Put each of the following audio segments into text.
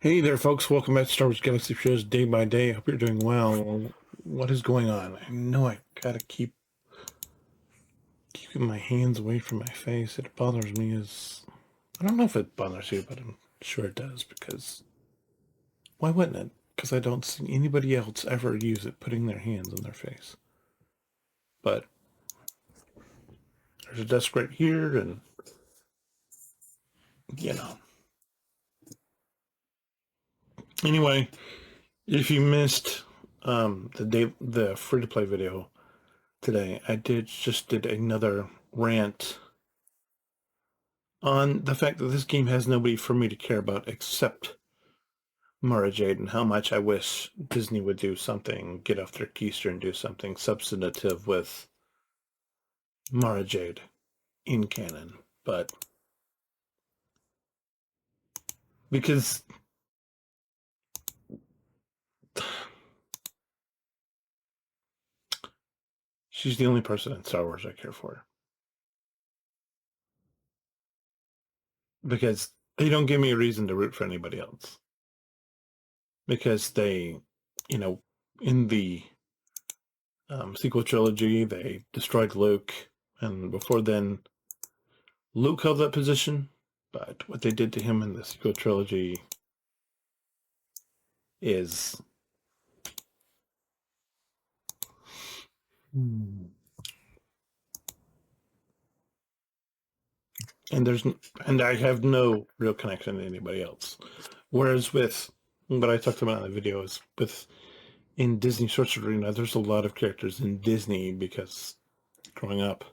Hey there, folks. Welcome back to Star Wars Galaxy Shows Day by Day. Hope you're doing well. What is going on? I know I gotta keep keeping my hands away from my face. It bothers me as I don't know if it bothers you, but I'm sure it does because why wouldn't it? Because I don't see anybody else ever use it putting their hands on their face. But there's a desk right here, and you know. Anyway, if you missed the free to play video today, I did another rant on the fact that this game has nobody for me to care about except Mara Jade, and how much I wish Disney would do something, get off their keister and do something substantive with Mara Jade in canon. But because she's the only person in Star Wars I care for. Because they don't give me a reason to root for anybody else. Because they, you know, in the sequel trilogy, they destroyed Luke, and before then, Luke held that position. But what they did to him in the sequel trilogy is and and I have no real connection to anybody else. Whereas with what I talked about in the video is with in Disney Sorcery Arena, there's a lot of characters in Disney because growing up,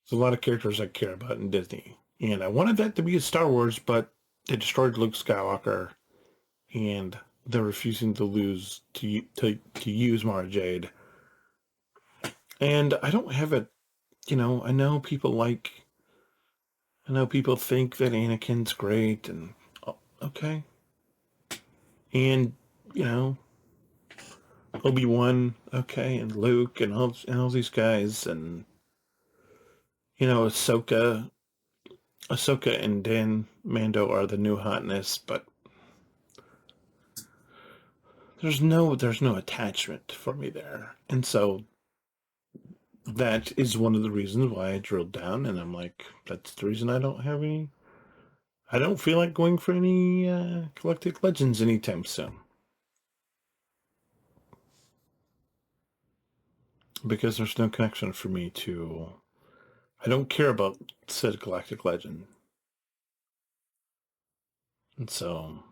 there's a lot of characters I care about in Disney. And I wanted that to be a Star Wars, but they destroyed Luke Skywalker, and they're refusing to use Mara Jade. And I don't have a, I know people think that Anakin's great, and okay, and you know Obi-Wan, okay, and Luke, and all these guys, and Ahsoka and Dan Mando are the new hotness, but there's no attachment for me there, and so that is one of the reasons why I drilled down, and I'm like, that's the reason I don't feel like going for any Galactic Legends anytime soon. Because there's no connection for me to. I don't care about said Galactic Legend. And so,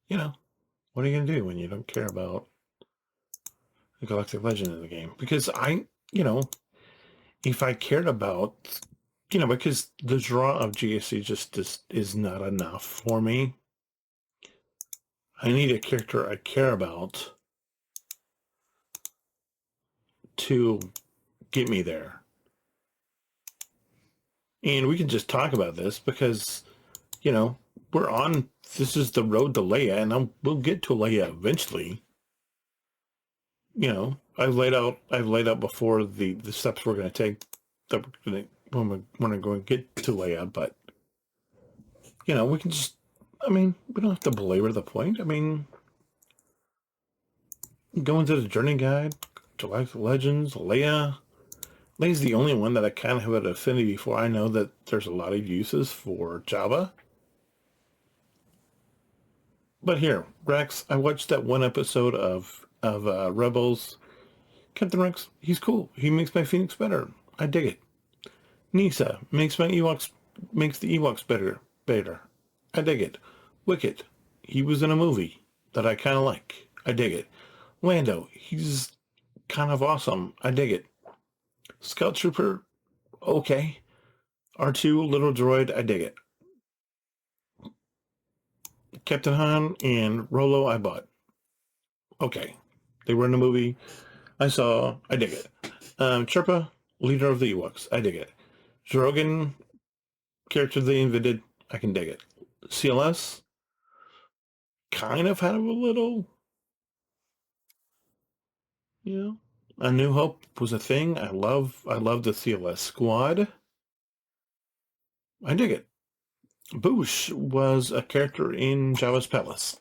what are you going to do when you don't care about the Galactic Legend in the game? Because if I cared about, because the draw of GSC just is not enough for me. I need a character I care about to get me there. And we can just talk about this because, we're on, this is the road to Leia, and we'll get to Leia eventually. I've laid out before the steps we're going to take when we're going to get to Leia, but, we can just, we don't have to belabor the point. Go into the journey guide, Galactic Legends, Leia. Leia's the only one that I kind of have an affinity for. I know that there's a lot of uses for Jabba. But here, Rex, I watched that one episode of Rebels. Captain Rex, he's cool. He makes my Phoenix better. I dig it. Nisa makes the Ewoks better. I dig it. Wicket, he was in a movie that I kind of like. I dig it. Lando, he's kind of awesome. I dig it. Scout Trooper, okay. R2, little droid, I dig it. Captain Han and Rolo, I bought. Okay. They were in a movie. I dig it. Chirpa, leader of the Ewoks, I dig it. Drogon, character they invented, I can dig it. CLS, kind of had a little, A New Hope was a thing. I love the CLS squad. I dig it. Boosh was a character in Java's Palace.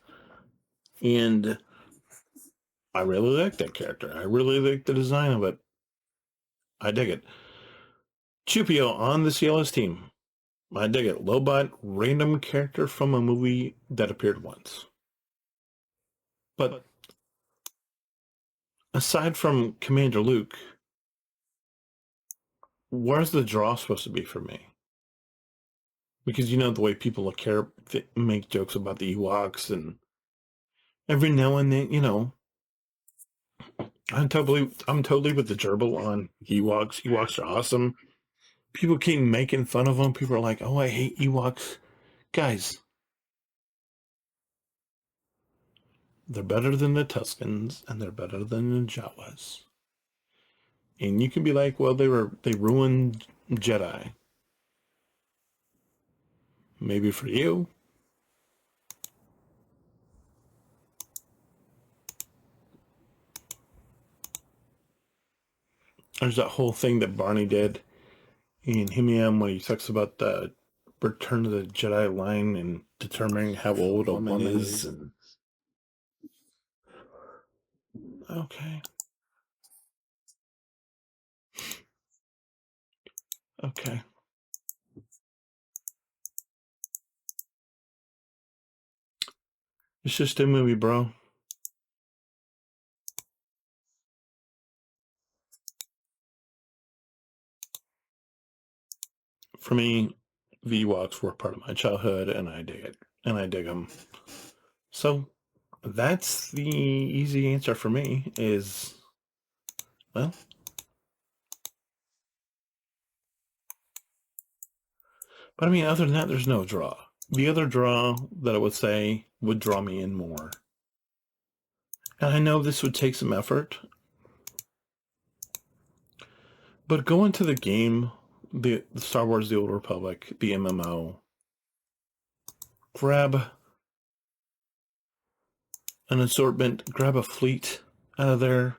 And I really like that character. I really like the design of it. I dig it. Chupio on the CLS team. I dig it. Lobot, random character from a movie that appeared once. But aside from Commander Luke, where's the draw supposed to be for me? Because you know the way people make jokes about the Ewoks, and every now and then, I'm totally with the gerbil on Ewoks. Ewoks are awesome. People keep making fun of them. People are like, "Oh, I hate Ewoks." Guys, they're better than the Tuscans, and they're better than the Jawas. And you can be like, "Well, they ruined Jedi." Maybe for you. There's that whole thing that Barney did in Himiam when he talks about the Return of the Jedi line and determining how old a woman is. And okay. Okay. It's just a movie, bro. For me, the Ewoks were part of my childhood, and I dig it. And I dig them. So that's the easy answer for me is, well, but I mean, other than that, there's no draw. The other draw that I would say would draw me in more. And I know this would take some effort, but go into the game, the Star Wars The Old Republic, the MMO, grab an assortment, grab a fleet out of there,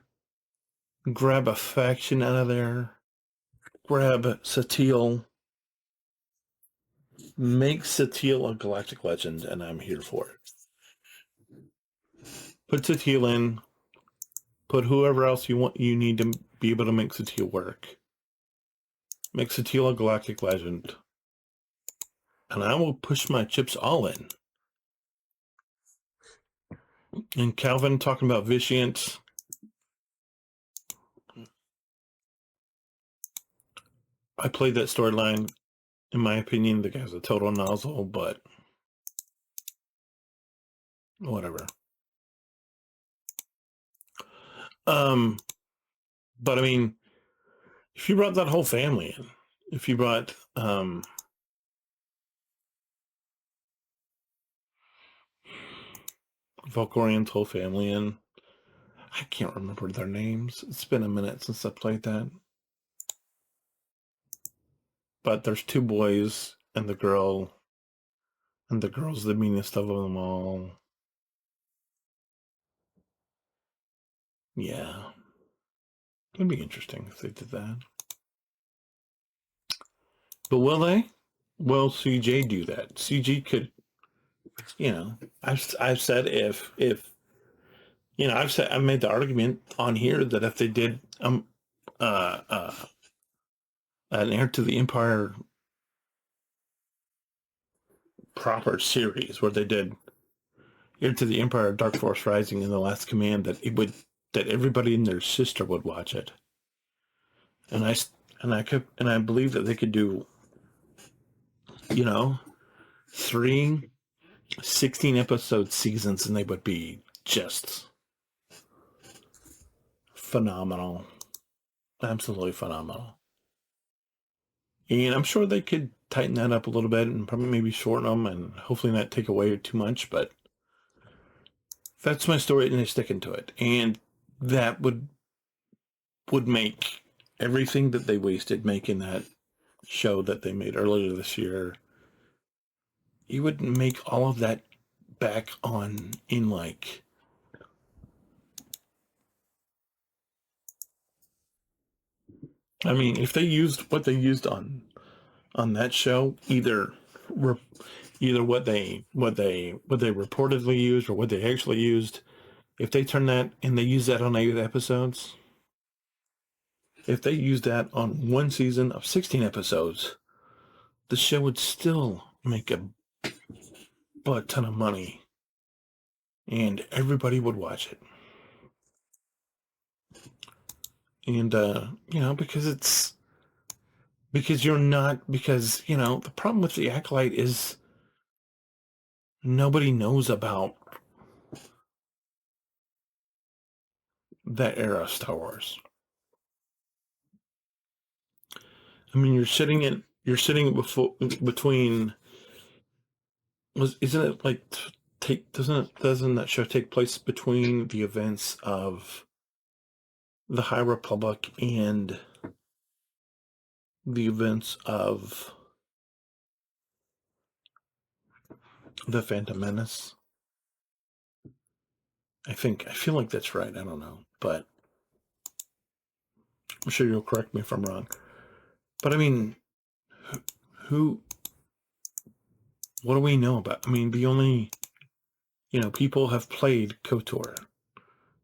grab a faction out of there, grab Satele, make Satele a galactic legend, and I'm here for it. Put Satele in, put whoever else you need to be able to make Satele work. Make Satele a galactic legend. And I will push my chips all in. And Calvin talking about Vitiant. I played that storyline. In my opinion, the guy's a total nozzle, but whatever. But I mean, if you brought that whole family in, if you brought Valkorian's whole family in, I can't remember their names. It's been a minute since I played that. But there's two boys and the girl, and the girl's the meanest of them all. Yeah. It'd be interesting if they did that. But will they? Will CJ do that? CG could, I've said if I've made the argument on here that if they did an Heir to the Empire proper series where they did Heir to the Empire, Dark Force Rising, and The Last Command, that everybody and their sister would watch it, and I believe that they could do, 3 16-episode seasons, and they would be just phenomenal, absolutely phenomenal. And I'm sure they could tighten that up a little bit and probably maybe shorten them and hopefully not take away too much, but that's my story and they're sticking to it. And that would make everything that they wasted making that show that they made earlier this year, you would make all of that back on in like I mean, if they used what they used on that show, either either what they reportedly used or what they actually used. If they turn that and they use that on 8 episodes, if they use that on one season of 16 episodes, the show would still make a butt ton of money and everybody would watch it. And, because you're not, because, the problem with The Acolyte is nobody knows about that era of Star Wars. I mean, you're sitting between, isn't it like, doesn't that show take place between the events of the High Republic and the events of the Phantom Menace? I feel like that's right. I don't know, but I'm sure you'll correct me if I'm wrong. But I mean, who, what do we know about? I mean, the only, people have played KOTOR.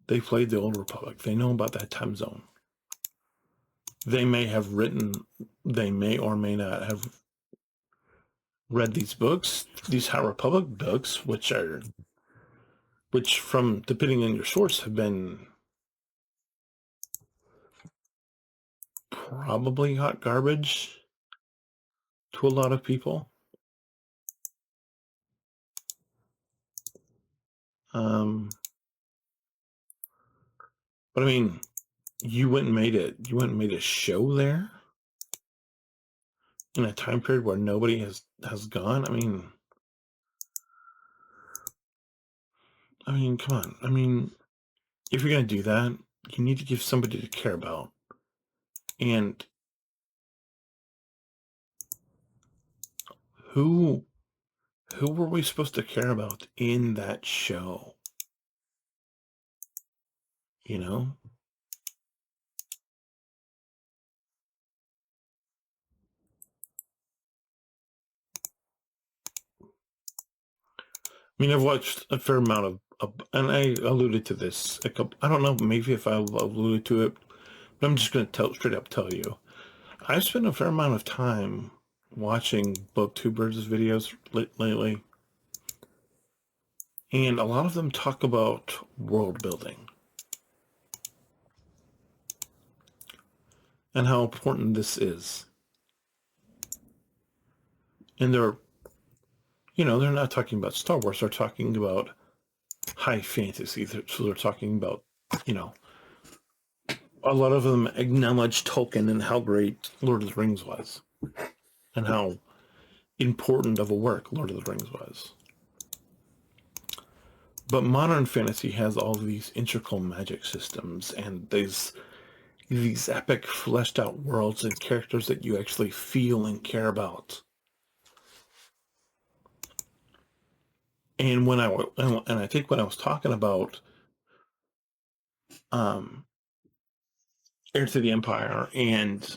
They played the Old Republic. They know about that time zone. They may or may not have read these books, these High Republic books, which from, depending on your source, have been probably hot garbage to a lot of people. But I mean, you went and made a show there in a time period where nobody has gone. I mean, come on. I mean, if you're gonna do that, you need to give somebody to care about. And who were we supposed to care about in that show? You know? I mean, I've watched a fair amount and I alluded to this a couple. I don't know, maybe if I alluded to it, but I'm just going to straight up tell you. I've spent a fair amount of time watching booktubers' videos lately, and a lot of them talk about world building and how important this is. And they're not talking about Star Wars. They're talking about high fantasy. So they're talking about, a lot of them acknowledge Tolkien and how great Lord of the Rings was and how important of a work Lord of the Rings was. But modern fantasy has all of these integral magic systems and these epic fleshed out worlds and characters that you actually feel and care about. And I think when I was talking about Heir to the Empire and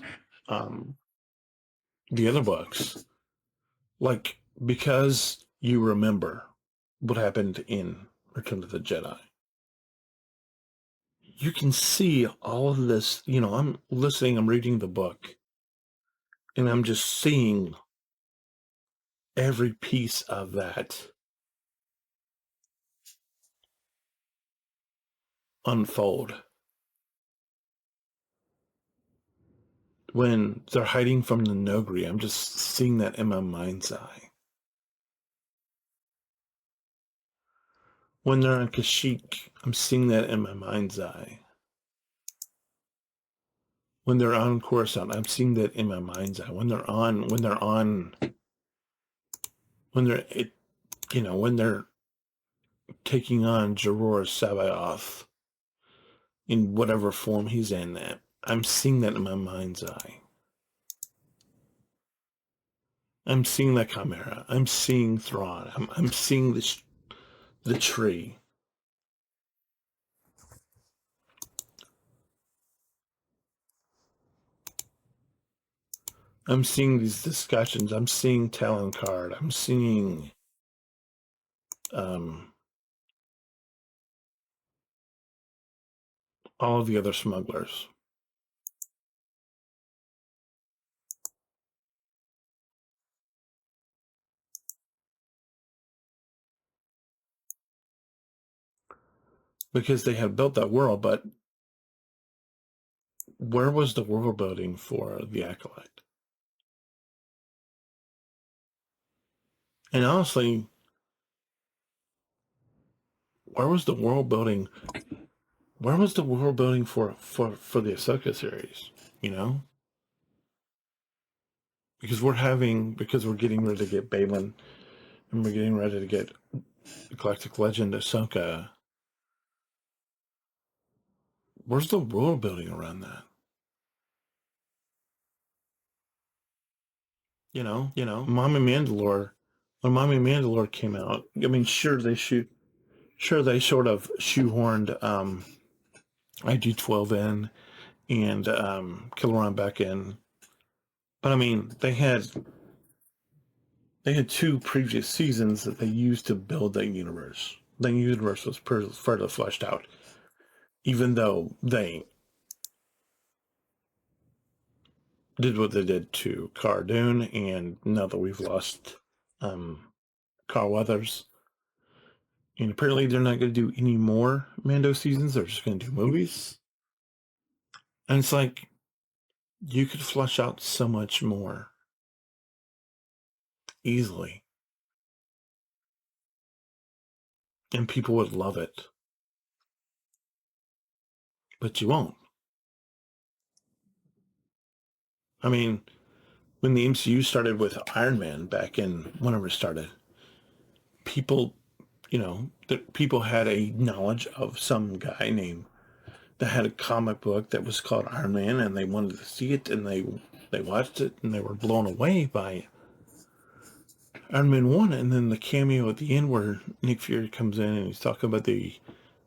the other books, like, because you remember what happened in Return of the Jedi, you can see all of this. I'm listening, I'm reading the book, and I'm just seeing every piece of that unfold. When they're hiding from the Nogri, I'm just seeing that in my mind's eye. When they're on Kashyyyk, I'm seeing that in my mind's eye. When they're on Coruscant, I'm seeing that in my mind's eye. When they're taking on Joror Sabaoth in whatever form he's in, that I'm seeing that in my mind's eye. I'm seeing that Chimera. I'm seeing Thrawn. I'm seeing the tree. I'm seeing these discussions. I'm seeing Talon Card. I'm seeing um, all of the other smugglers. Because they had built that world, but where was the world building for the Acolyte? And honestly, where was the world building? Where was the world building for the Ahsoka series? You know, because we're getting ready to get Balin, and we're getting ready to get Galactic Legend Ahsoka. Where's the world building around that? Mommy Mandalore. When Mommy Mandalore came out, I mean, sure they sort of shoehorned IG-12 in and Killeron back in, but I mean, they had two previous seasons that they used to build that universe. The universe was further fleshed out, even though they did what they did to Cara Dune, and now that we've lost Carl Weathers, and apparently they're not going to do any more Mando seasons. They're just going to do movies, and it's like you could flesh out so much more easily, and people would love it, but you won't. I mean, when the MCU started with Iron Man back in whenever it started, people, people had a knowledge of some guy named that had a comic book that was called Iron Man, and they wanted to see it, and they watched it, and they were blown away by Iron Man 1, and then the cameo at the end where Nick Fury comes in and he's talking about the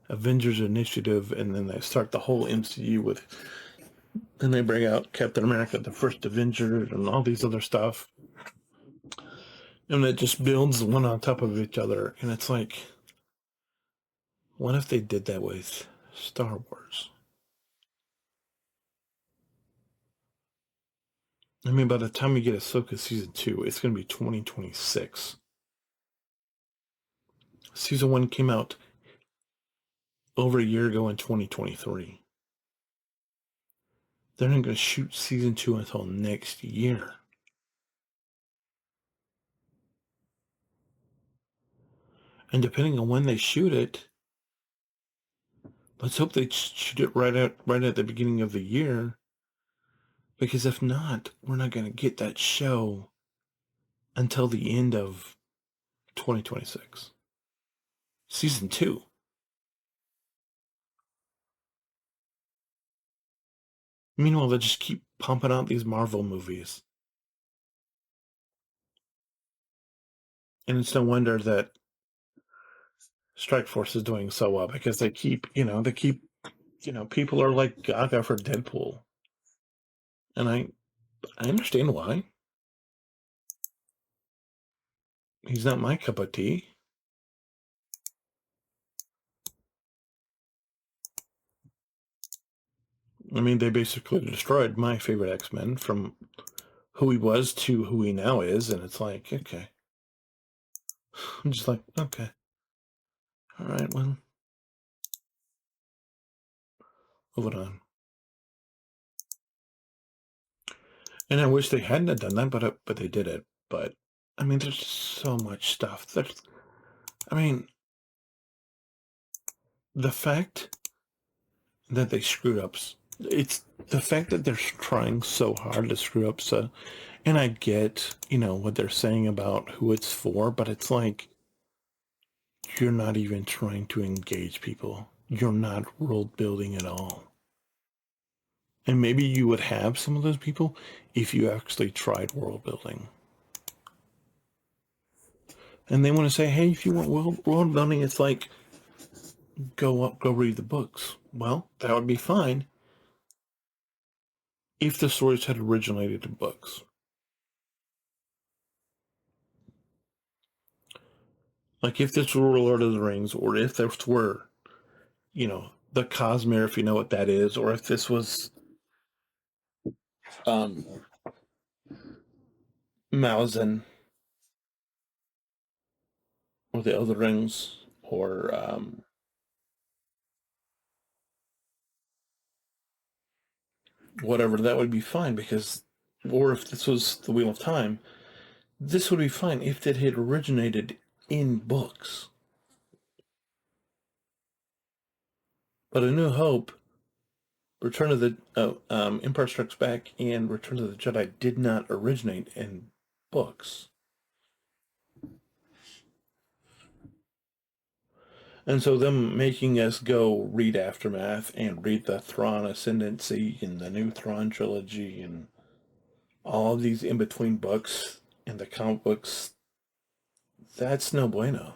Avengers Initiative, and then they start the whole MCU with, then they bring out Captain America, the first Avenger, and all these other stuff. And it just builds one on top of each other. And it's like, what if they did that with Star Wars? I mean, by the time we get Ahsoka Season 2, it's going to be 2026. Season 1 came out over a year ago in 2023. They're not going to shoot Season 2 until next year. And depending on when they shoot it, let's hope they shoot it right at the beginning of the year. Because if not, we're not going to get that show until the end of 2026. Season 2. Meanwhile, they just keep pumping out these Marvel movies. And it's no wonder that Strike Force is doing so well because people are like gaga for Deadpool. And I understand why. He's not my cup of tea. I mean, they basically destroyed my favorite X-Men from who he was to who he now is, and it's like, okay. I'm just like, okay. All right, well, moving on. And I wish they hadn't have done that, but they did it. But I mean, there's so much stuff. I mean, the fact that they screwed up. It's the fact that they're trying so hard to screw up. So, and I get, what they're saying about who it's for, but it's like you're not even trying to engage people. You're not world building at all. And maybe you would have some of those people if you actually tried world building. And they want to say, hey, if you want world building, it's like go read the books. Well, that would be fine if the stories had originated in books. Like if this were Lord of the Rings, or if this were, the Cosmere, if you know what that is, or if this was um Malazan or the Other Rings, or whatever, that would be fine because, or if this was the Wheel of Time, this would be fine if it had originated in books. But A New Hope, Return of the Empire Strikes Back, and Return of the Jedi did not originate in books. And so them making us go read Aftermath and read the Thrawn Ascendancy and the new Thrawn trilogy and all of these in-between books and the comic books, that's no bueno.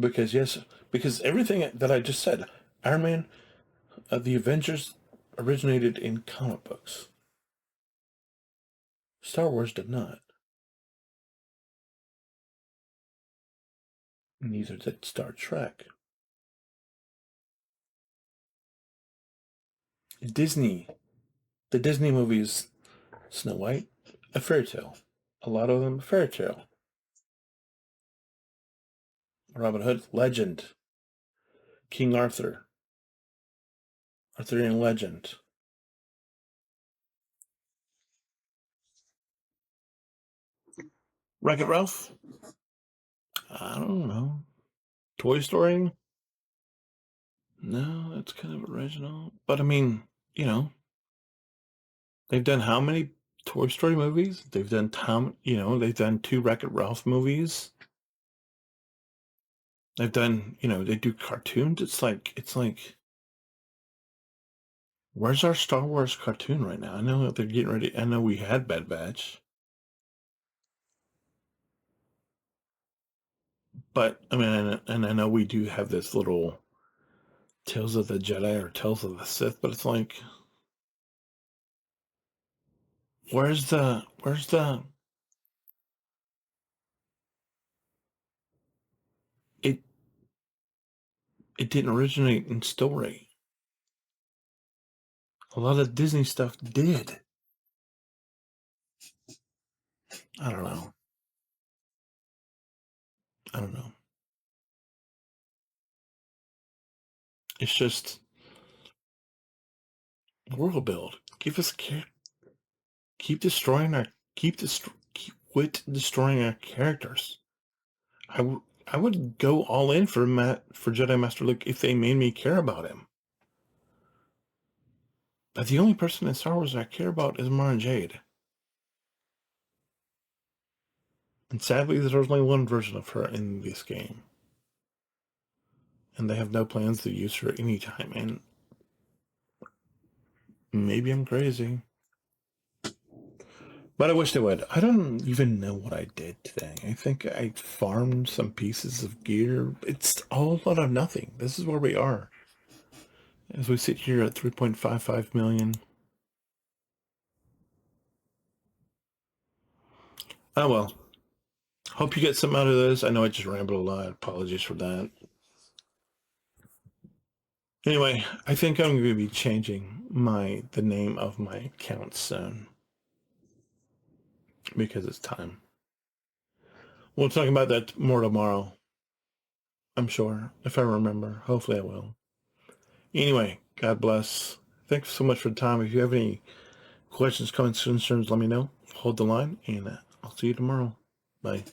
Because yes, because everything that I just said, Iron Man, the Avengers originated in comic books. Star Wars did not. Neither did Star Trek. Disney, the Disney movies, Snow White, a fairy tale. A lot of them a fairy tale. Robin Hood, legend. King Arthur, Arthurian legend. Wreck-It Ralph? I don't know. Toy Story? No, that's kind of original. But I mean, you know, they've done how many Toy Story movies? They've done they've done two Wreck-It Ralph movies. They've done, they do cartoons. It's like, where's our Star Wars cartoon right now? I know they're getting ready. I know we had Bad Batch, but I mean, and I know we do have this little Tales of the Jedi or Tales of the Sith, but it's like, where's the it it didn't originate in story. A lot of Disney stuff did. I don't know. I don't know. It's just world build. Give us keep destroying our keep quit destroying our characters. I would go all in for Jedi Master Luke if they made me care about him. But the only person in Star Wars I care about is Mara Jade. And sadly, there's only one version of her in this game. And they have no plans to use her anytime. And maybe I'm crazy. But I wish they would. I don't even know what I did today. I think I farmed some pieces of gear. It's all out of nothing. This is where we are. As we sit here at 3.55 million. Oh well. Hope you get some out of this. I know I just rambled a lot. Apologies for that. Anyway, I think I'm going to be changing the name of my account soon. Because it's time. We'll talk about that more tomorrow. I'm sure. If I remember. Hopefully I will. Anyway, God bless. Thanks so much for the time. If you have any questions, comments, concerns, let me know. Hold the line, and I'll see you tomorrow. Bye.